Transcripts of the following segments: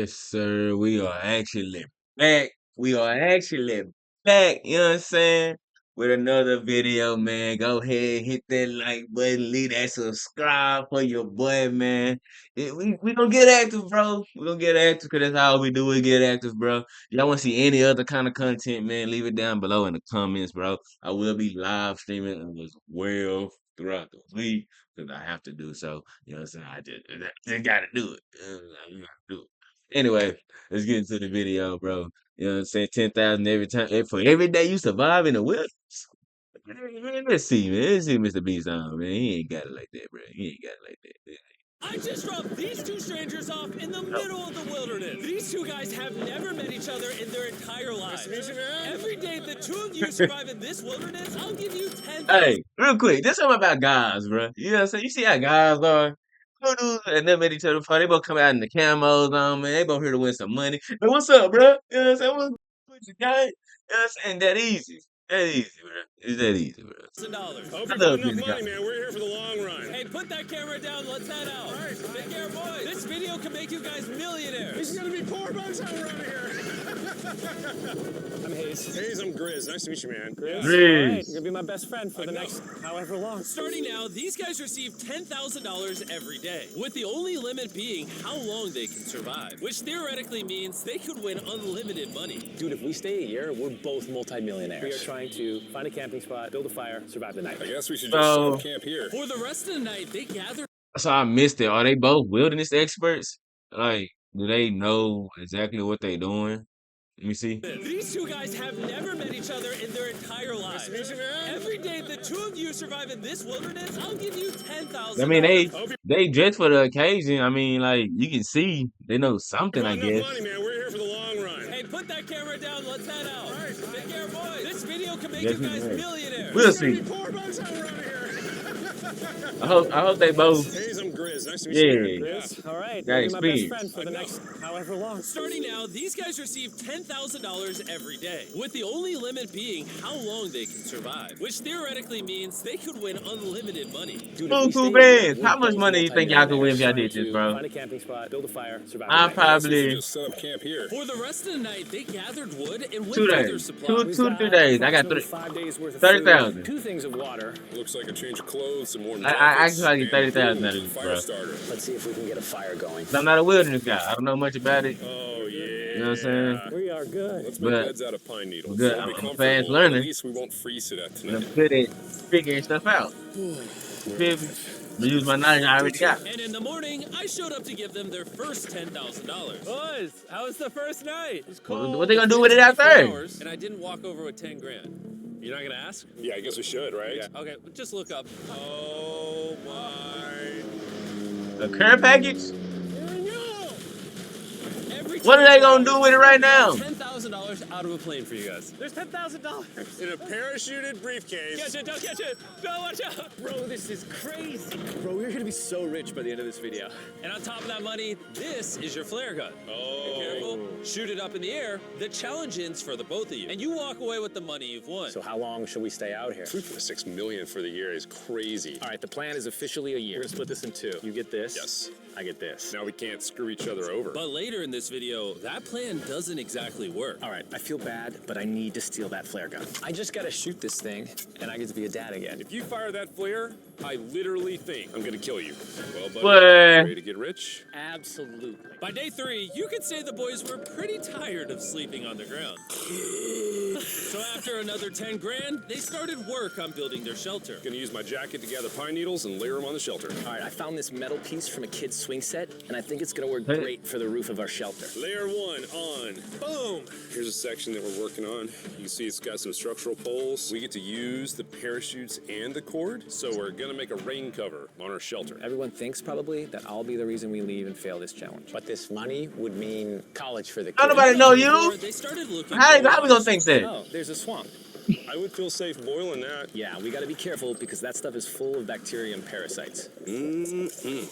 Yes, sir. We are actually back. We are actually back. You know what I'm saying? With another video, man. Go ahead, hit that like button, leave that subscribe for your boy, man. We gonna get active, bro. We gonna get active because that's all we do. We get active, bro. Y'all want to see any other kind of content, man? Leave it down below in the comments, bro. I will be live streaming as well throughout the week because I have to do so. You know what I'm saying? I just gotta do it. I gotta do it. Anyway, let's get into the video, bro. You know what I'm saying? 10,000 every time. For every day you survive in the wilderness. Man, let's see, man. Let's see MrBeast on, man. He ain't got it like that, bro. He ain't got it like that. I just dropped these two strangers off in the middle of the wilderness. These two guys have never met each other in their entire lives. Nice to meet you, man. Every day the two of you survive in this wilderness, I'll give you 10,000. Hey, real quick, this something about guys, bro. You know what I'm saying? You see how guys are? Two dudes and never met each other before. They both come out in the camos on, man. They both here to win some money. Hey, what's up, bro? You know what I'm saying? What's your guy? You know what I'm saying? That easy. That easy, bro. It's that easy, bro. $1,000. Hope you got enough money, man. We're here for the long run. Hey, put that camera down. Let's head out. All right. Take care, boys. This video can make you guys millionaires. He's gonna be poor by the time we're out of here. I'm Hayes. Hayes, I'm Grizz. Nice to meet you, man. Grizz. Grizz. All right. You're gonna be my best friend for the next however long. Starting now, these guys receive $10,000 every day, with the only limit being how long they can survive, which theoretically means they could win unlimited money. Dude, if we stay a year, we're both multi-millionaires. We are trying to find a camping spot, build a fire, survive the night. I guess we should just set up camp here. For the rest of the night, they gather. So I missed it. Are they both wilderness experts? Like, do they know exactly what they doing? Let me see. These two guys have never met each other in their entire lives. Nice to meet you, man. Every day the two of you survive in this wilderness, I'll give you 10,000. I mean, they dress for the occasion. I mean, like, you can see they know something, I guess. Money, man. We're here for the long run. Hey, put that camera down. Let's head out. All right. Take care, boys. This video can make Yes, you guys right. millionaires. We'll see. Poor by the time we're out of here. I hope they both. Hayes, I'm Grizz. Nice to meet you. Yeah. All right. Got You'll be my best experience. friend for the next however long. Starting now, these guys receive $10,000 every day, with the only limit being how long they can survive, which theoretically means they could win unlimited money. Dude, Cool, if we cool stay a year, bands. we're How much both money you think y'all could win if y'all did multi-millionaires. this, bro? Find a camping spot, build a fire, survive the I'm night. probably Just set up camp here. For the rest of the night, they gathered wood and went 2 through their days. supplies. 2 to 3 days. I got Approximately 5 days worth of 30,000. food, 2 things of water. Looks like a change of clothes, some more. I actually get 30,000 out of this, fire bro. starter. Let's see if we can get a fire going. I'm not a wilderness guy. I don't know much about it. Oh yeah. You know what I'm saying? We are good. Let's make But beds out of pine needles. good. It'll be I'm comfortable, fast but learning. At least we won't freeze to death I'm tonight. good at figuring stuff out. Feel me? I'm gonna use my knowledge I already got. And in the morning, I showed up to give them their first $10,000. Boys, how was the first night? It's What they gonna do with it out there? And I didn't walk over with 10 grand. You're not gonna ask? Yeah, I guess we should, right? Yeah. Okay, just look up. Oh my. A care package? Every What are they gonna do with it right now? $10,000 out of a plane for you guys. There's $10,000 In a parachuted briefcase. Catch it! Don't catch it! No, watch out! Bro, this is crazy. Bro, we're gonna be so rich by the end of this video. And on top of that money, this is your flare gun. Oh. Be careful. Shoot it up in the air. The challenge ends for the both of you, and you walk away with the money you've won. So how long should we stay out here? $3.6 million for the year is crazy. All right, the plan is officially a year. We're gonna split this in 2. You get this. Yes. I get this. Now we can't screw each other over. But later in this video, that plan doesn't exactly work. All right, I feel bad, but I need to steal that flare gun. I just gotta shoot this thing, and I get to be a dad again. If you fire that flare, I literally think I'm gonna kill you. Well, buddy, What? ready to get rich? Absolutely. By day 3, you could say the boys were pretty tired of sleeping on the ground. So after another 10 grand, they started work on building their shelter. Gonna use my jacket to gather pine needles and layer them on the shelter. All right, I found this metal piece from a kid's swing set, and I think it's gonna work Hey. great for the roof of our shelter. Layer 1 on. Boom! Here's a section that we're working on. You can see it's got some structural poles. We get to use the parachutes and the cord, so we're gonna make a rain cover on our shelter. Everyone thinks probably that I'll be the reason we leave and fail this challenge. But this money would mean college for the Don't kids. nobody know Before, you. they started looking How for we gonna think that? Oh, there's a swamp. I would feel safe boiling that. Yeah, we gotta be careful because that stuff is full of bacteria and parasites. Mm-mm.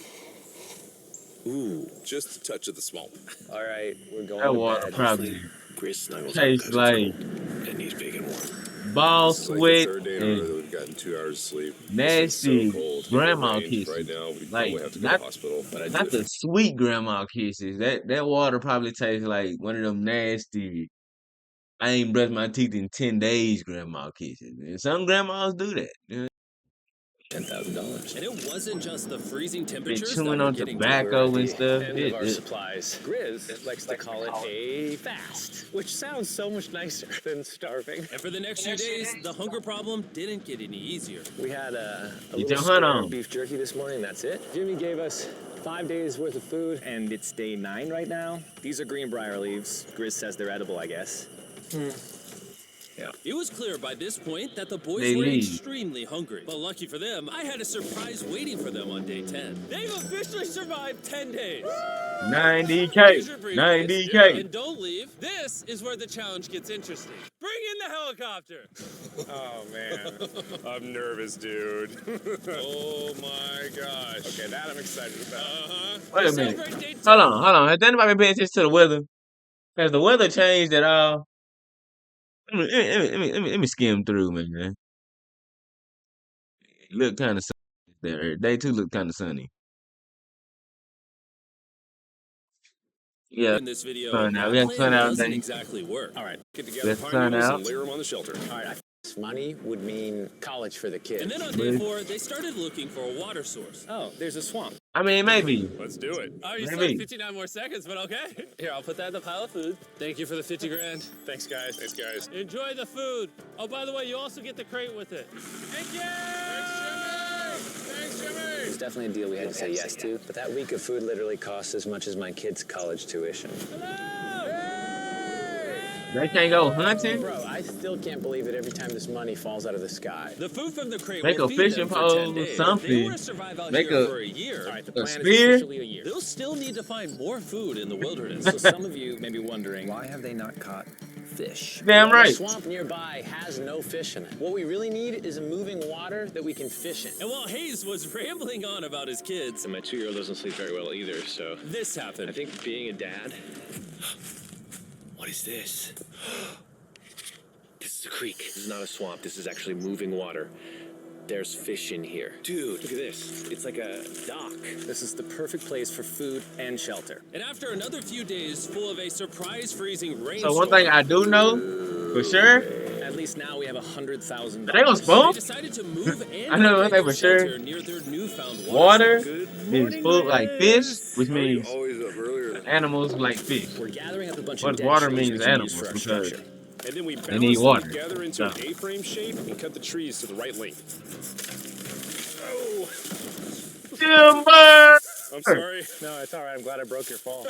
Ooh, just a touch of the small. All right, we're going That to water bed. probably Chris snuggles up tastes 'cause like it's cold and he's big and warm. ball This is like the sweat third day in a row and that we've gotten 2 hours of sleep. It's nasty so cold. grandma Rain. kisses. Right now, we Like probably have to go to the hospital. But I not do. the sweet grandma kisses. That water probably tastes like one of them nasty. I ain't brushed my teeth in 10 days, grandma kisses. And some grandmas do that. You know, $10,000. And it wasn't just the freezing been temperatures that chewing were on getting to We're tobacco at and the stuff. end of our supplies. Grizz likes to call it a fast, which sounds so much nicer than starving. And for the next few days, the hunger problem didn't get any easier. We had a Get little your square hunt of on. beef jerky this morning, that's it. Jimmy gave us 5 days worth of food, and it's day 9 right now. These are greenbrier leaves. Grizz says they're edible, I guess. Yeah. It was clear by this point that the boys They were leave. extremely hungry. But lucky for them, I had a surprise waiting for them on day 10. They've officially survived 10 days. 90K. Here's your briefcase. 90K. And don't leave. This is where the challenge gets interesting. Bring in the helicopter. Oh, man. I'm nervous, dude. Oh, my gosh. Okay, that I'm excited about. Uh-huh. Wait a Celebrate minute. day 10. Hold on. Has anybody been paying attention to the weather? Has the weather changed at all? Let me skim through, man. It look kind of sunny there. Day 2 look kind of sunny. Yeah, In this video, sun out. that We had sun plan out doesn't day. exactly work. All right. Get together Let pine sun needles out. and layer them on the shelter. All right. This money would mean college for the kids. And then on day 4, they started looking for a water source. Oh, there's a swamp. I mean, maybe. Let's do it. Oh, you still Maybe. have 59 more seconds, but okay. Here, I'll put that in the pile of food. Thank you for the 50 grand. Thanks, guys. Thanks, guys. Enjoy the food. Oh, by the way, you also get the crate with it. Thank you! Thanks, Jimmy! It's definitely a deal we had to say yes to, but that week of food literally costs as much as my kids' college tuition. They can't go hunting. Bro, I still can't believe it every time this money falls out of the sky. The food from the crate Make will a feed fishing them for 10 pole, days. something. They want to survive out Make here a- for a year. All right, the A plan is spear? officially a year. They'll still need to find more food in the wilderness. So some of you may be wondering, why have they not caught fish? Damn Well, right. The swamp nearby has no fish in it. What we really need is a moving water that we can fish in. And while Hayes was rambling on about his kids, And my 2-year-old doesn't sleep very well either, so this happened. I think being a dad. What is this? This is a creek. This is not a swamp. This is actually moving water. There's fish in here. Dude, look at this. It's like a dock. This is the perfect place for food and shelter. And after another few days full of a surprise freezing rainstorm, So one thing I do know for sure, At least now we have $100,000. they gonna they spoon. decided to move and I know one upgrade thing for their sure. shelter near their newfound Water Good is full like fish, which means Always up earlier. animals like fish. We're gathering up a bunch But of dead water trees means we can use animals for our because structure. And then we need balance them water. together into an So. A-frame shape and cut the trees to the right length. Timber! I'm sorry. No, it's all right. I'm glad I broke your fall.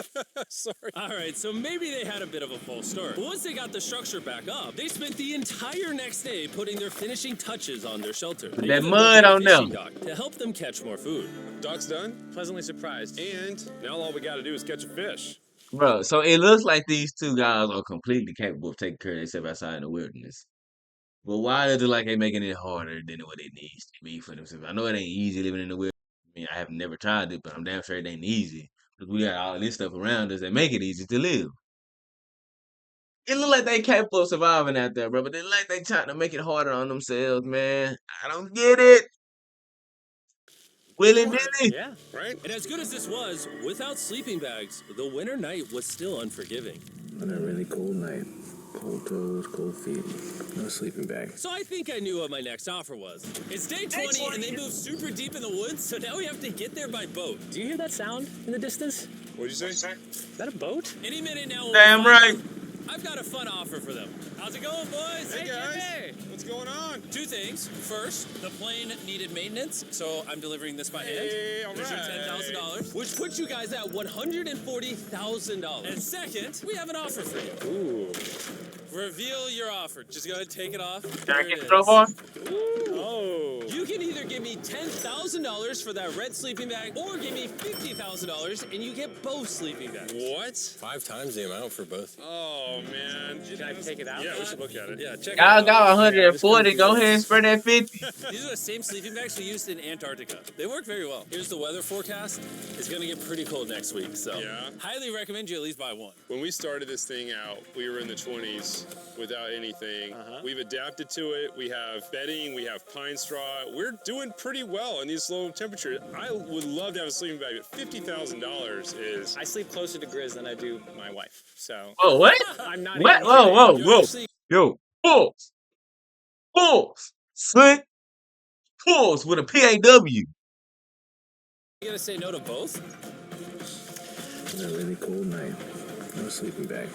Sorry. All right, so maybe they had a bit of a false start. But once they got the structure back up, they spent the entire next day putting their finishing touches on their shelter. They that even mud built a on them. fishing dock to help them catch more food. Dock's done. Pleasantly surprised. And now all we got to do is catch a fish. Bro, so it looks like these two guys are completely capable of taking care of themselves outside in the wilderness. But why does it look like they're making it harder than what it needs to be for themselves? I know it ain't easy living in the wilderness. I mean, I have never tried it, but I'm damn sure it ain't easy. Because we got all this stuff around us that make it easy to live. It look like they capable of surviving out there, bro. But it look like they trying to make it harder on themselves, man. I don't get it. Willy nilly. Yeah. Right? And as good as this was, without sleeping bags, the winter night was still unforgiving. On a really cold night. Cold toes, cold feet, no sleeping bag. So I think I knew what my next offer was. It's day 20 and they moved super deep in the woods, so now we have to get there by boat. Do you hear that sound in the distance? What'd you say? Is that a boat? Any minute now. we'll Damn find right. out. I've got a fun offer for them. How's it going, boys? Hey, guys. What's going on? 2 things. First, the plane needed maintenance, so I'm delivering this by hand. Hey, all There's your right. $10,000, which puts you guys at $140,000. And second, we have an offer for you. Ooh. Reveal your offer. Just go ahead and take it off. Can I There get it the is. on? Oh. You You can either give me $10,000 for that red sleeping bag, or give me $50,000 and you get both sleeping bags. What? 5 times the amount for both. Oh man. Should I take it out? Yeah, we should look at it. Yeah, check it Y'all out. got 140. Go ahead and spread that 50. These are the same sleeping bags we used in Antarctica. They work very well. Here's the weather forecast. It's going to get pretty cold next week, so Yeah. highly recommend you at least buy one. When we started this thing out, we were in the 20s without anything. We've adapted to it. We have bedding, we have pine straw. We're doing pretty well in these low temperatures. I would love to have a sleeping bag, but $50,000 is... I sleep closer to Grizz than I do my wife, so Oh, what? I'm not. What? even Whoa, kidding. whoa, You're whoa. actually Yo, pulse. Pulse. Son. Pulse with a PAW. going to say no to both? It's a really cold night. No sleeping bag.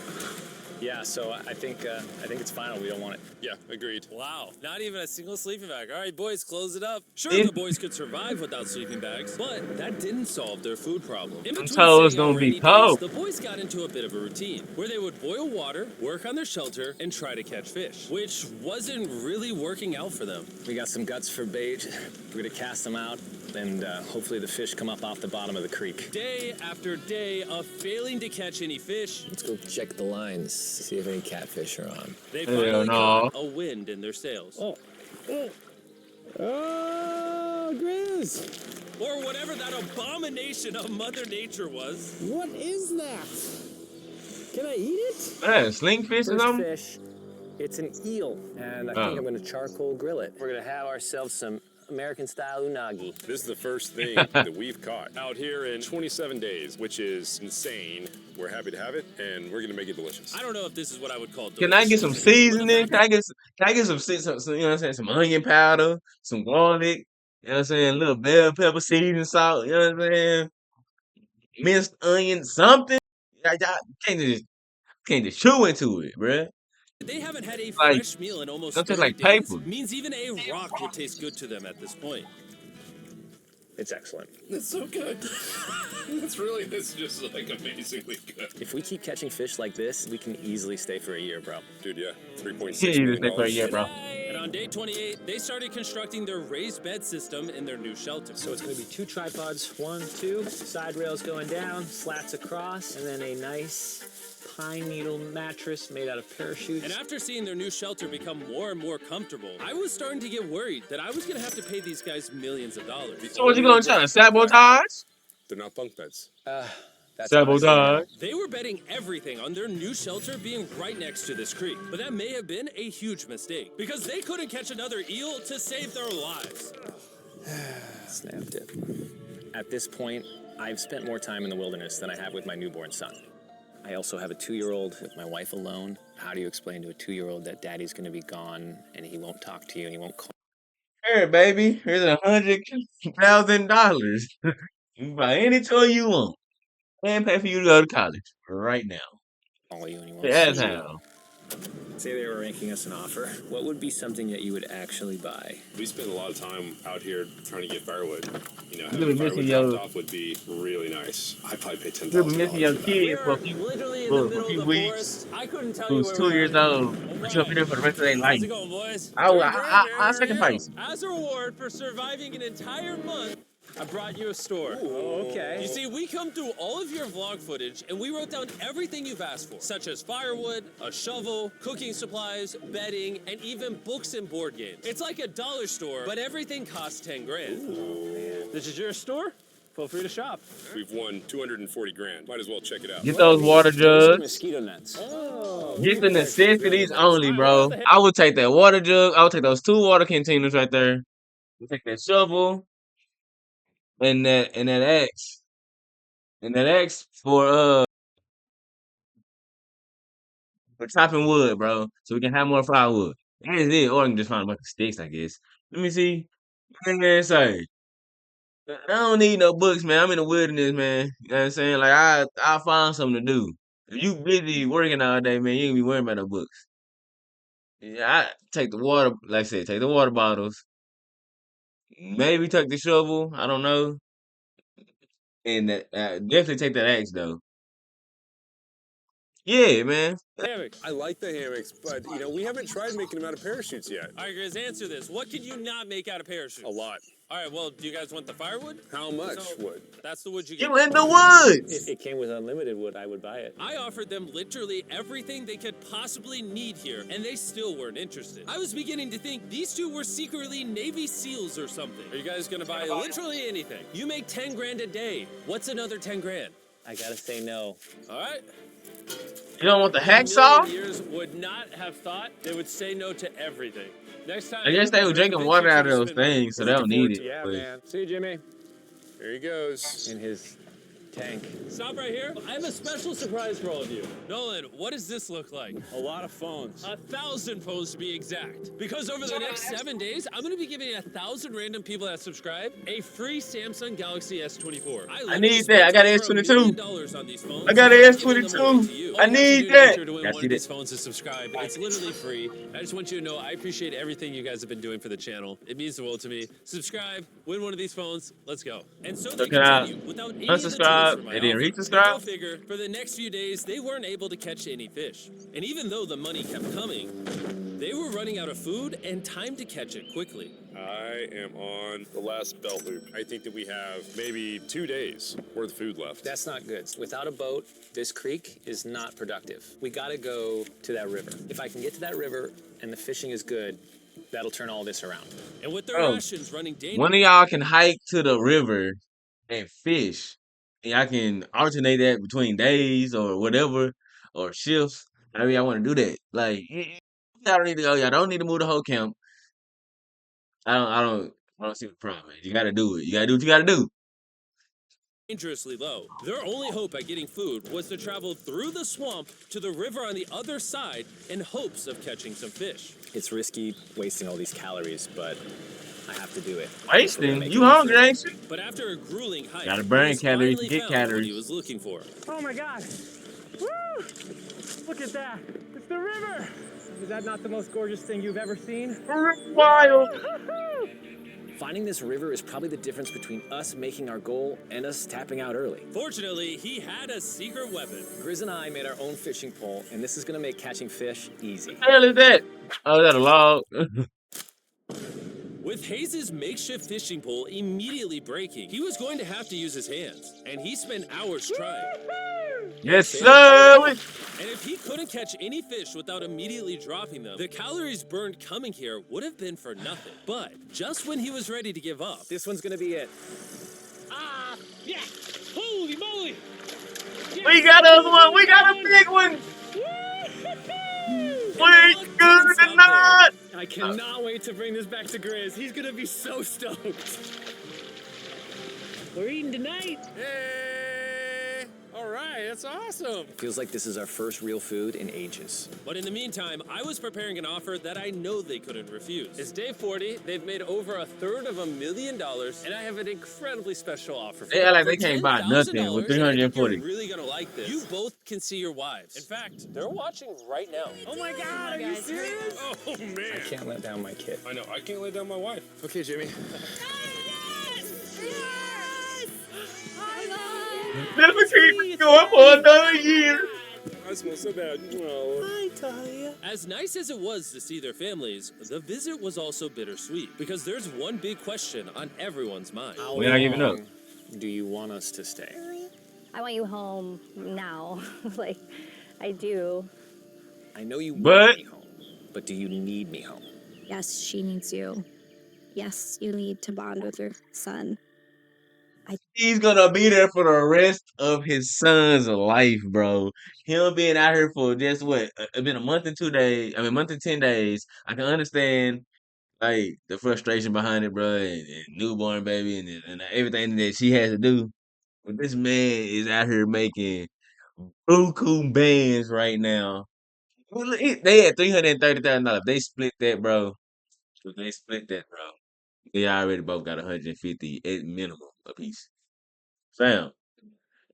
Yeah, so I think it's final. We don't want it. Yeah, agreed. Wow, not even a single sleeping bag. All right, boys, close it up. Sure, Yeah. the boys could survive without sleeping bags, but that didn't solve their food problem. In between told it's staying out gonna be rainy days, cold. the boys got into a bit of a routine where they would boil water, work on their shelter, and try to catch fish, which wasn't really working out for them. We got some guts for bait. We're gonna cast them out, and hopefully the fish come up off the bottom of the creek. Day after day of failing to catch any fish, Let's go check the lines, see if any catfish are on. they Hell finally no. got a wind in their sails. Oh, Grizz! Or whatever that abomination of Mother Nature was. What is that? Can I eat it? Man, slingfish or First something? fish. It's an eel, and I Oh. think I'm gonna charcoal grill it. We're gonna have ourselves some American-style unagi. This is the first thing that we've caught out here in 27 days, which is insane. We're happy to have it, and we're gonna make it delicious. I don't know if this is what I would call Can I get some delicious, but the seasoning? fact Can I get some, you know what I'm saying? Some onion powder, some garlic, you know what I'm saying? A little bell pepper seasoning salt, you know what I'm saying? Minced onion, something. I can't just chew into it, bruh. they haven't had a Like, fresh meal in almost don't 30 taste like days paper. means even a rock would taste good to them at this point. It's excellent. It's so good. It's just like amazingly good. If we keep catching fish like this, we can easily stay for a year, bro. Dude, yeah, $3.6 Yeah, you just million. think, yeah, bro. And on day 28, they started constructing their raised bed system in their new shelter. So it's gonna be 2 tripods, 1, 2, side rails going down, slats across, and then a nice pine needle mattress made out of parachutes. And after seeing their new shelter become more and more comfortable, I was starting to get worried that I was going to have to pay these guys millions of dollars. So what you gonna try to sabotage? They're not bunk beds. That's honestly Sabotage. They were betting everything on their new shelter being right next to this creek. But that may have been a huge mistake, because they couldn't catch another eel to save their lives. snapped it. At this point, I've spent more time in the wilderness than I have with my newborn son. I also have a 2-year-old with my wife alone. How do you explain to a 2-year-old that daddy's gonna be gone and he won't talk to you and he won't call Here, baby. Here's $100,000. You can buy any toy you want. And pay for you to go to college right now. you and he won't Yeah, see you? how? Say they were making us an offer. What would be something that you would actually buy? We spend a lot of time out here trying to get firewood. You know, You'll be having missing firewood your- dropped off would be really nice. I'd probably pay $10,000. You'll be missing your for that. kids for a few, literally in for the a middle few of the weeks. forest. I couldn't tell you Who's where 2 we're years at. old. Put you up there for the rest of their life. How's it going, boys? I sacrifice. As a reward for surviving an entire month, I brought you a store. Okay. You see, we come through all of your vlog footage and we wrote down everything you've asked for, such as firewood, a shovel, cooking supplies, bedding, and even books and board games. It's like a dollar store, but everything costs 10 grand. This is your store? Feel free to shop. We've won 240 grand. Might as well check it out. Get those water jugs. Mosquito nets. Get the necessities only, bro. I would take that water jug. I would take those 2 water containers right there. We'll take that shovel and that axe. And that axe for chopping wood, bro. So we can have more firewood. That is it. Or I can just find a bunch of sticks, I guess. Let me see. Man, say. I don't need no books, man. I'm in the wilderness, man. You know what I'm saying? Like I'll find something to do. If you busy working all day, man, you ain't gonna be worrying about no books. Yeah, I take the water, like I said, take the water bottles. Maybe take the shovel. I don't know. And definitely take that axe though. Yeah, man. Hammock. I like the hammocks, but you know we haven't tried making them out of parachutes yet. All right, guys, answer this. What can you not make out of parachutes? A lot. All right, well, do you guys want the firewood? How much So, wood? That's the wood you get. You in the woods. If it came with unlimited wood, I would buy it. I offered them literally everything they could possibly need here, and they still weren't interested. I was beginning to think these two were secretly Navy SEALs or something. Are you guys gonna buy literally anything? You make 10 grand a day. What's another 10 grand? I gotta say no. All right. You don't want the A million hacksaw? years would not have thought they would say no to everything. Next time. I guess they were drinking water out of those things, so they don't need it. Yeah, but- man. See you, Jimmy. There he goes. In his tank. Stop right here. I have a special surprise for all of you. Nolan, what does this look like? A lot of phones. 1,000 phones to be exact. Because over the next 7 days, I'm going to be giving 1,000 random people that subscribe a free Samsung Galaxy S24. I need that. I got an S22. On these phones. I got an I'm giving them S22. away to you. All I you have to need do to that. enter to win Yeah, one see of these that. phones is subscribe. It's literally free. I just want you to know I appreciate everything you guys have been doing for the channel. It means the world to me. Subscribe, win one of these phones. Let's go. And so they can I continue without any of the unsubscribe tools for my and then offer. resubscribe? Go figure, for the next few days, they weren't able to catch any fish. And even though the money kept coming, they were running out of food and time to catch it quickly. I am on the last belt loop. I think that we have maybe 2 days worth of food left. That's not good. Without a boat, this creek is not productive. We gotta go to that river. If I can get to that river and the fishing is good, that'll turn all this around. And with their Bro, rations running daily, one of y'all can hike to the river and fish. And y'all can alternate that between days or whatever, or shifts. However y'all want to do that. Like, y'all don't need to go. Y'all don't need to move the whole camp. I don't see the problem, man. You gotta do it. You gotta do what you gotta do. dangerously low. Their only hope at getting food was to travel through the swamp to the river on the other side in hopes of catching some fish. It's risky wasting all these calories, but I have to do it. Wasting? You hungry, ain't you? But after a grueling hike, Gotta burn Chris calories to finally get found what calories. he was looking for. Oh my God. Woo! Look at that. It's the river. Is that not the most gorgeous thing you've ever seen? Wild. Finding this river is probably the difference between us making our goal and us tapping out early. Fortunately, he had a secret weapon. Grizz and I made our own fishing pole, and this is gonna make catching fish easy. What the hell is that? Oh, is that a log? With Hayes' makeshift fishing pole immediately breaking, he was going to have to use his hands, and he spent hours trying. Yes, sir. And if he couldn't catch any fish without immediately dropping them, the calories burned coming here would have been for nothing. But just when he was ready to give up, This one's gonna be it. Ah, yeah. Holy moly. We got another one. We got a big one. We good tonight. I cannot wait to bring this back to Grizz. He's gonna be so stoked. We're eating tonight. Hey! All right, that's awesome. Feels like this is our first real food in ages. but in the meantime, I was preparing an offer that I know they couldn't refuse. It's day 40, they've made over $250,000, and I have an incredibly special offer for They them. act like For they can't buy nothing with $10,000, and I think $340. You're really gonna like this. You both can see your wives. In fact, they're watching right now. Oh my God, are you serious? Oh I man. can't let down my kid. I know. I can't lay down my wife. Okay, Jimmy. Never keep going for another year. I smell so bad. Oh. As nice as it was to see their families, the visit was also bittersweet because there's one big question on everyone's mind. How We're not giving up. long do you want us to stay? I want you home now. Like, I do. I know you But- want me home, but do you need me home? Yes, she needs you. Yes, you need to bond with your son. He's gonna be there for the rest of his son's life, bro. Him being out here for just what? It's been a month and 2 days. I mean, month and 10 days. I can understand like the frustration behind it, bro, and newborn baby and everything that she has to do. But this man is out here making buku bands right now. Well, they had $330,000. They split that, bro. If they split that, bro, they already both got 150 at minimum a piece. Fam,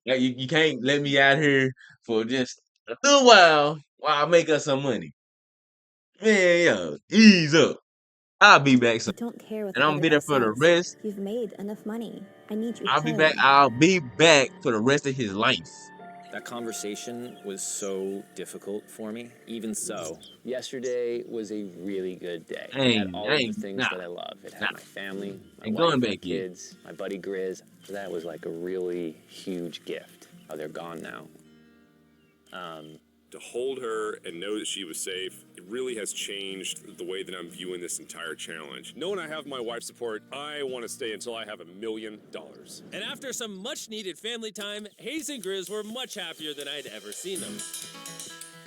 like you can't let me out here for just a little while I make us some money. Man, yo, ease up. I'll be back I soon. don't care what And I'm gonna be the there for the internet says. rest. You've made enough money. I need you I'll be home. back. I'll be back for the rest of his life. That conversation was so difficult for me. Even so, yesterday was a really good day. It had all of the things that I love. It had my family, my wife, my kids, my buddy Grizz. That was like a really huge gift. Oh, they're gone now. To hold her and know that she was safe, it really has changed the way that I'm viewing this entire challenge. Knowing I have my wife's support, I want to stay until I have $1 million. And after some much-needed family time, Hayes and Grizz were much happier than I'd ever seen them.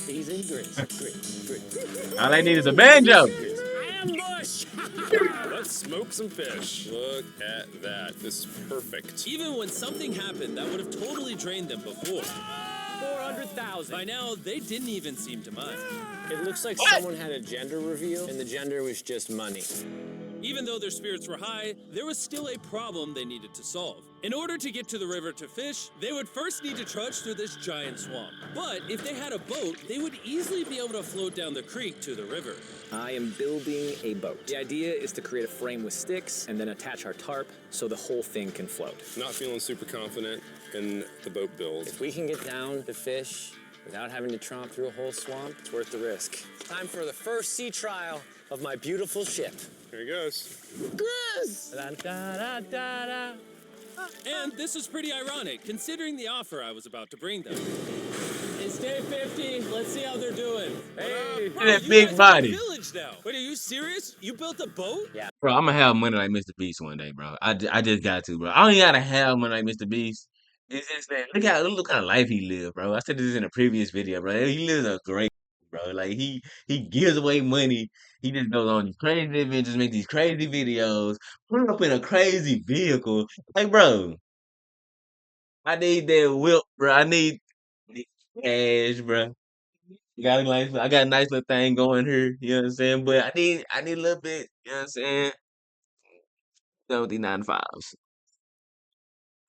Hayes and Grizz. All I need is a banjo. Ambush! Let's smoke some fish. Look at that. This is perfect. Even when something happened that would have totally drained them before, 400,000. by now, they didn't even seem to mind. It looks like someone had a gender reveal, and the gender was just money. Even though their spirits were high, there was still a problem they needed to solve. In order to get to the river to fish, they would first need to trudge through this giant swamp. But if they had a boat, they would easily be able to float down the creek to the river. I am building a boat. The idea is to create a frame with sticks and then attach our tarp so the whole thing can float. Not feeling super confident in the boat build. If we can get down to fish without having to tromp through a whole swamp, it's worth the risk. Time for the first sea trial of my beautiful ship. Here he goes. Grizz! Da-da-da-da-da. And this was pretty ironic, considering the offer I was about to bring them. It's day 50. Let's see how they're doing. Hey, bro, That you big guys body. have a village now. Wait, are you serious? You built a boat? Yeah. Bro, I'm gonna have money like MrBeast one day, bro. I just got to, bro. I don't even gotta have money like MrBeast. It's just that look kind of life he lived, bro. I said this in a previous video, bro. He lives a great, bro. Like he gives away money. He just goes on these crazy adventures, make these crazy videos, put up in a crazy vehicle. Like, bro, I need that whip, bro. I need cash, bro. I got a nice little thing going here, you know what I'm saying? But I need a little bit, you know what I'm saying? Done with these 9 to 5s.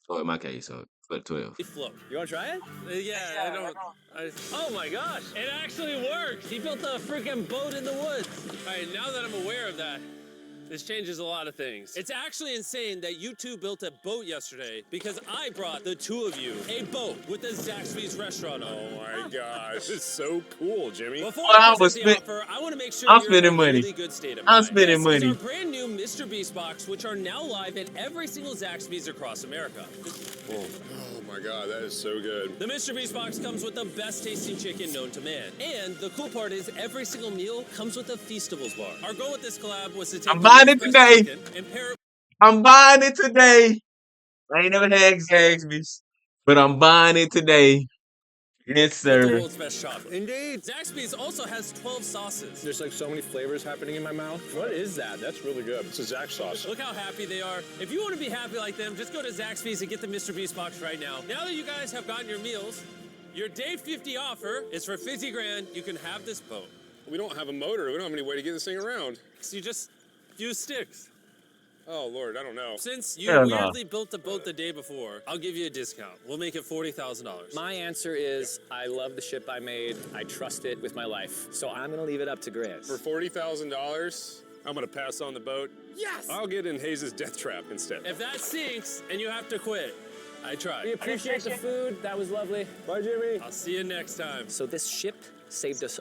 Or in my case, so for 12. Float. You want to try it? Yeah, I don't. Oh my gosh, it actually works. He built a freaking boat in the woods. All right, now that I'm aware of that, this changes a lot of things. It's actually insane that you two built a boat yesterday because I brought the two of you a boat with the Zaxby's restaurant on it. Oh my gosh, it's so cool, Jimmy. Before Well, I I was present the spend- offer, I want to make sure I'm you're spending in a money. really good state of I'm mind. spending This is money. our brand new MrBeast box, which are now live at every single Zaxby's across America. Oh my god, that is so good. The MrBeast box comes with the best tasting chicken known to man. And the cool part is every single meal comes with a Feastables bar. Our goal with this collab was to take I'm buying it the best today. chicken and pair it I'm buying it today. I ain't never had Zaxby's, but I'm buying it today. Yes, with the sir. world's best chocolate. Indeed. Zaxby's also has 12 sauces. There's like so many flavors happening in my mouth. What is that? That's really good. It's a Zax sauce. Look how happy they are. If you want to be happy like them, just go to Zaxby's and get the MrBeast box right now. Now that you guys have gotten your meals, your day 50 offer is for 50 grand. You can have this boat. We don't have a motor. We don't have any way to get this thing around. So you just use sticks. Oh Lord, I don't know. Since you Hell no. weirdly built the boat the day before, I'll give you a discount. We'll make it $40,000. My answer is I love the ship I made. I trust it with my life. So I'm going to leave it up to Grizz. For $40,000, I'm gonna pass on the boat. Yes! I'll get in Hayes' death trap instead. If that sinks and you have to quit, I tried. We appreciate the food. That was lovely. Bye, Jimmy. I'll see you next time. So this ship saved us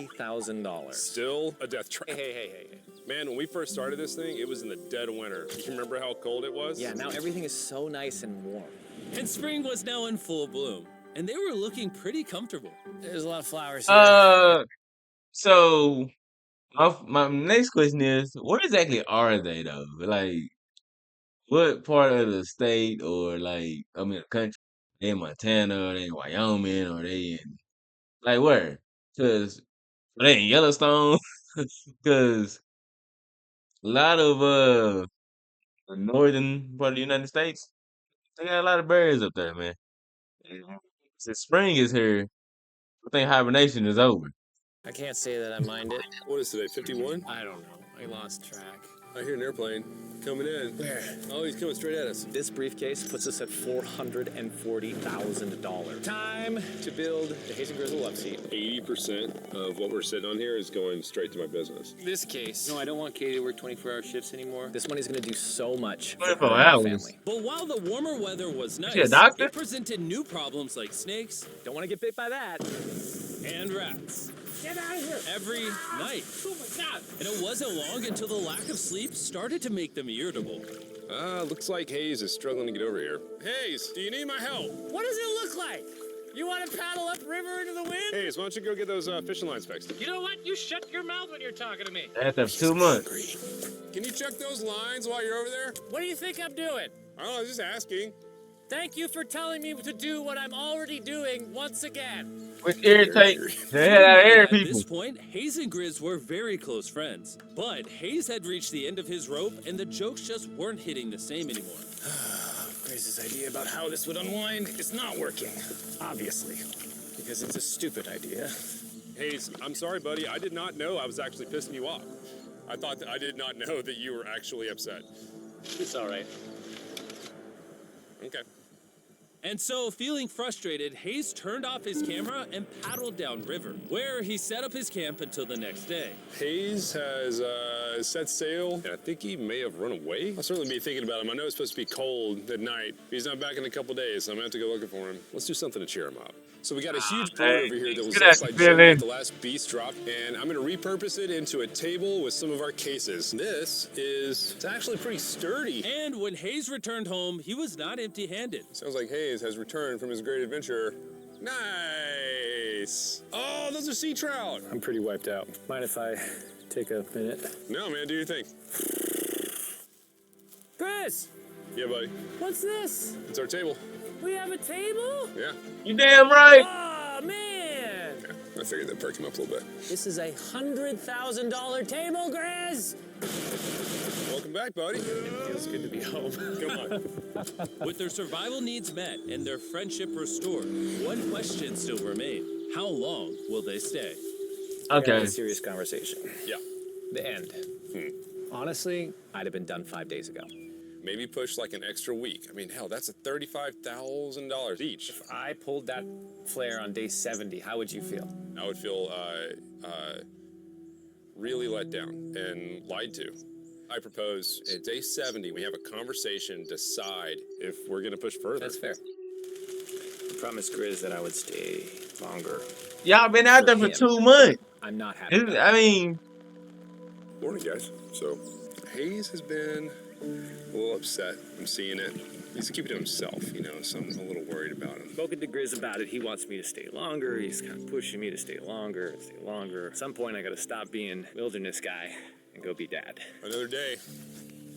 $40,000. Still a death trap. Hey. Man, when we first started this thing, it was in the dead of winter. You remember how cold it was? Yeah, now everything is so nice and warm. And spring was now in full bloom, and they were looking pretty comfortable. There's a lot of flowers here. So my next question is, where exactly are they though? Like, what part of the state or like, I mean, country? They in Montana, or they in Wyoming, or they in like where? Cause are they in Yellowstone? Cause a lot of the northern part of the United States, they got a lot of bears up there, man. Since spring is here, I think hibernation is over. I can't say that I mind it. What is today, 51? I don't know. I lost track. I hear an airplane coming in. Where? Oh, he's coming straight at us. This briefcase puts us at $440,000. Time to build the Hazen Grizzle love seat. 80% of what we're sitting on here is going straight to my business. This case. No, I don't want Katie to work 24-hour shifts anymore. This money's gonna do so much for 24 her and her hours. family. But while the warmer weather was nice, a doctor? it presented new problems like snakes Don't want to get bit by that. and rats. Get out of here! Every night. Oh my God! And it wasn't long until the lack of sleep started to make them irritable. Looks like Hayes is struggling to get over here. Hayes, do you need my help? What does it look like? You want to paddle upriver into the wind? Hayes, why don't you go get those fishing lines fixed? You know what? You shut your mouth when you're talking to me. After 2 months. Can you check those lines while you're over there? What do you think I'm doing? I don't know, just asking. Thank you for telling me to do what I'm already doing once again. Which irritates the hell out of air At people. this point, Hayes and Grizz were very close friends. But Hayes had reached the end of his rope, and the jokes just weren't hitting the same anymore. Grace's idea about how this would unwind is not working, obviously, because it's a stupid idea. Hayes, I'm sorry, buddy. I did not know I was actually pissing you off. I did not know that you were actually upset. It's all right. Okay. And so, feeling frustrated, Hayes turned off his camera and paddled downriver, where he set up his camp until the next day. Hayes has set sail, and I think he may have run away. I'll certainly be thinking about him. I know it's supposed to be cold at night. He's not back in a couple days, so I'm going to have to go looking for him. Let's do something to cheer him up. So we got a huge board over here that was just like the last Beast drop, and I'm going to repurpose it into a table with some of our cases. It's actually pretty sturdy. And when Hayes returned home, he was not empty-handed. Sounds like Hayes has returned from his great adventure. Nice. Oh, those are sea trout. I'm pretty wiped out. Mind if I take a minute? No, man, do your thing. Chris, Yeah, buddy. what's this? It's our table. We have a table? Yeah. You damn right. Oh, man! I figured that'd perk him up a little bit. This is a $100,000 table, Grizz! Welcome back, buddy. It feels good to be home. Come on. With their survival needs met and their friendship restored, one question still remained. How long will they stay? Okay. A serious conversation. Yeah. The end. Honestly, I'd have been done 5 days ago. Maybe push like an extra week. I mean, hell, that's a $35,000 each. If I pulled that flare on day 70, how would you feel? I would feel really let down and lied to. I propose at day 70, we have a conversation, decide if we're going to push further. That's fair. I promised Grizz that I would stay longer. Y'all been out there for 2 months. I'm not happy. I mean, Morning, guys. So, Hayes has been a little upset. I'm seeing it. He's keeping it to himself, you know, so I'm a little worried about him. Spoken to Grizz about it. He wants me to stay longer. He's kind of pushing me to stay longer and stay longer. At some point, I got to stop being wilderness guy and go be dad. Another day.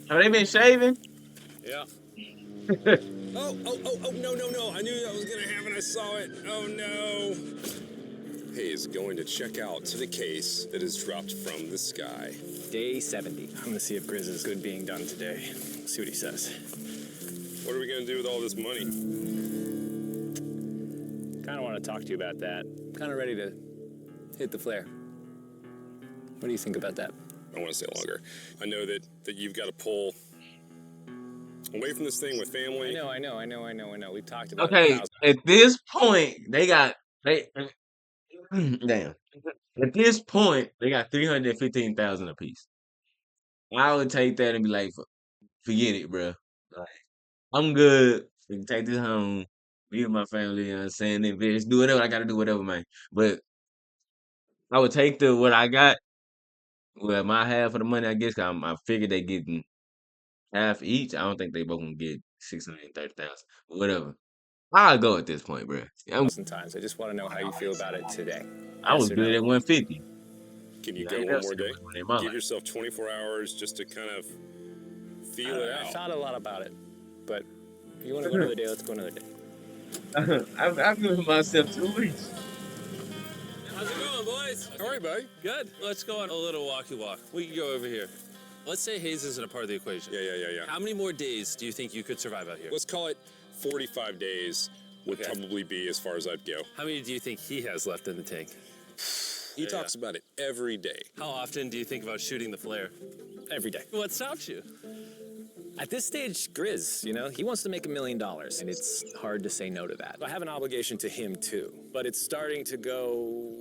have they been shaving? Yeah. Oh, no. I knew that was going to happen. I saw it. Oh, no. Hayes going to check out to the case that is dropped from the sky. Day 70. I'm going to see if Grizz is good being done today. See what he says. What are we going to do with all this money? Kind of want to talk to you about that. Kind of ready to hit the flare. What do you think about that? I want to stay longer. I know that you've got to pull away from this thing with family. I know. We've talked about Okay, it. at this point, they damn. At this point, they got 315,000 apiece. I would take that and be like, forget it, bro. Like, I'm good. We can take this home, be with my family, you know what I'm saying? Invest, do whatever I gotta do, whatever, man. But I would take what I got, well, my half of the money, I guess, 'cause I figured they getting half each. I don't think they both gonna get 630,000. Whatever. I'll go at this point, bro. Sometimes I just want to know how you feel about it today. I was Yes or good no? at 150. Can you Yeah, go ain't one never more seen day? nobody in my Give life. yourself 24 hours just to kind of feel it I out. thought a lot about it, but if you want to go another day, let's go another day. I've given myself 2 weeks. How's it going, boys? All right, buddy. Good. Let's go on a little walkie walk. We can go over here. Let's say Hayes isn't a part of the equation. Yeah. How many more days do you think you could survive out here? Let's call it 45 days would Okay. probably be as far as I'd go. How many do you think he has left in the tank? He talks about it every day. How often do you think about shooting the flare? Every day. What stops you? At this stage, Grizz, you know, he wants to make $1 million, and it's hard to say no to that. I have an obligation to him too, but it's starting to go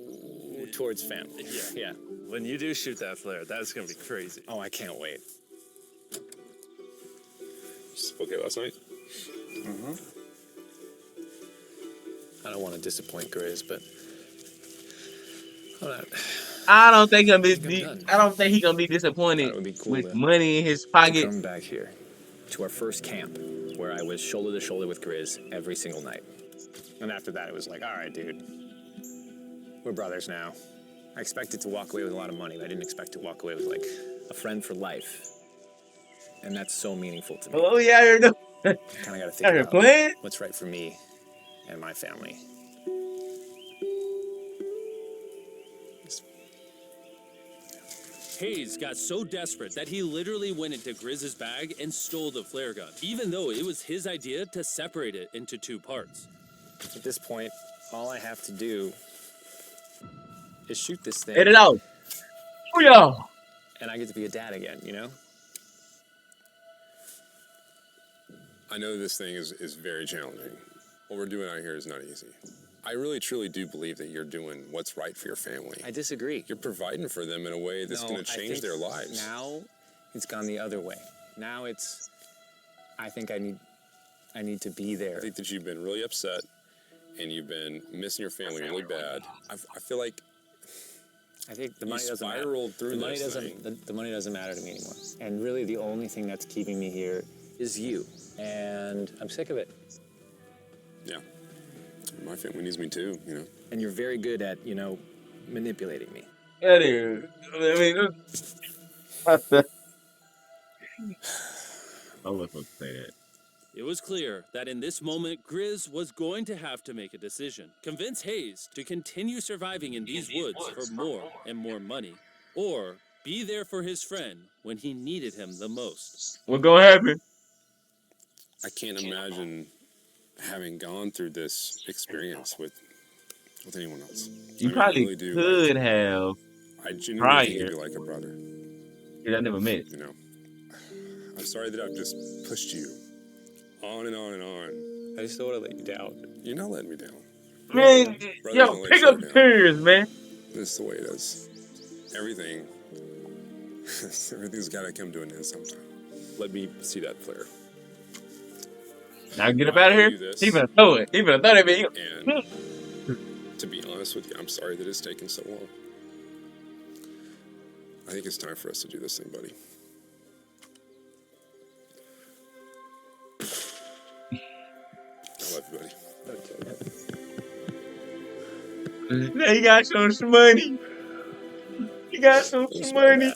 towards family. Yeah. When you do shoot that flare, that's gonna be crazy. Oh, I can't wait. Okay, last night? I don't want to disappoint Grizz, but I don't think he'll be. done. I don't think he's gonna be disappointed That would be cool with to- money in his to pocket. come back here to our first camp where I was shoulder to shoulder with Grizz every single night. And after that, it was like, all right, dude, we're brothers now. I expected to walk away with a lot of money, but I didn't expect to walk away with like a friend for life. And that's so meaningful to me. Oh yeah, I heard them. I kind of got to Are think you about playing? what's right for me and my family. Hayes got so desperate that he literally went into Grizz's bag and stole the flare gun, even though it was his idea to separate it into 2 parts. At this point, all I have to do is shoot this thing. Hit it out. Oh yeah. And I get to be a dad again, you know? I know this thing is very challenging. What we're doing out here is not easy. I really, truly do believe that you're doing what's right for your family. I disagree. You're providing for them in a way that's going to I change think their lives. Now it's gone the other way. Now it's, I think I need to be there. I think that you've been really upset and you've been missing your family really bad. I feel like I think the money doesn't matter. spiraled through The money this doesn't. thing. The money doesn't matter to me anymore. And really, the only thing that's keeping me here is you. And I'm sick of it. Yeah. My family needs me too, you know. And you're very good at, you know, manipulating me. That is. I mean, I'm not supposed to say that. It was clear that in this moment, Grizz was going to have to make a decision. Convince Hayes to continue surviving in these woods for more and more money, or be there for his friend when he needed him the most. What's gonna happen? I can't imagine having gone through this experience with anyone else. You I probably really do. could have. I genuinely prior. think of you like a brother. Cause I never met it. You know, I'm sorry that I've just pushed you on and on and on. I just don't want to let you down. You're not letting me down. Man, Brothers yo, don't let pick each up other the down. tears, man. This is the way it is. Everything, everything's got to come to an end sometime. Let me see that flare. Now get up out of here. Do this. He gonna throw it. He gonna throw that bitch. And to be honest with you, I'm sorry that it's taken so long. I think it's time for us to do this thing, buddy. I love you, buddy. Now you gotta show some money. You gotta show some money.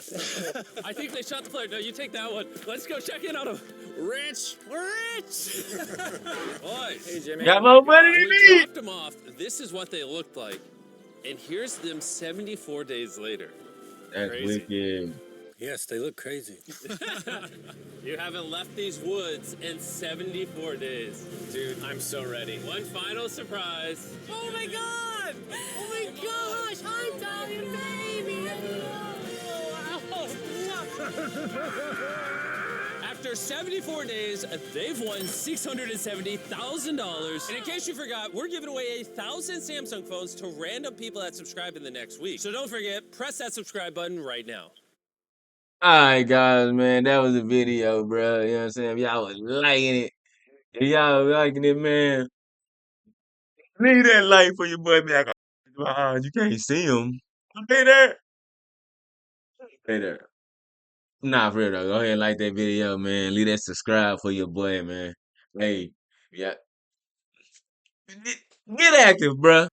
I think they shot the flare. No, you take that one. Let's go check in on him. Rich, we're rich. Boys, Hey, Jimmy. Got more money than we me. dropped them off. This is what they looked like, and here's them 74 days later. That's Crazy. wicked. Yes, they look crazy. You haven't left these woods in 74 days. Dude, I'm so ready. One final surprise. Oh my god! Oh my gosh! I'm dying, baby! After 74 days, they've won $670,000. And in case you forgot, we're giving away 1,000 Samsung phones to random people that subscribe in the next week. So don't forget, press that subscribe button right now. Alright, guys, man, that was a video, bro. You know what I'm saying? If y'all was liking it, if y'all was liking it, man, leave that like for your boy back. You can't see him. Hey there. Hey there. Nah, for real though. Go ahead and like that video, man. Leave that subscribe for your boy, man. Hey, yeah. Get active, bruh.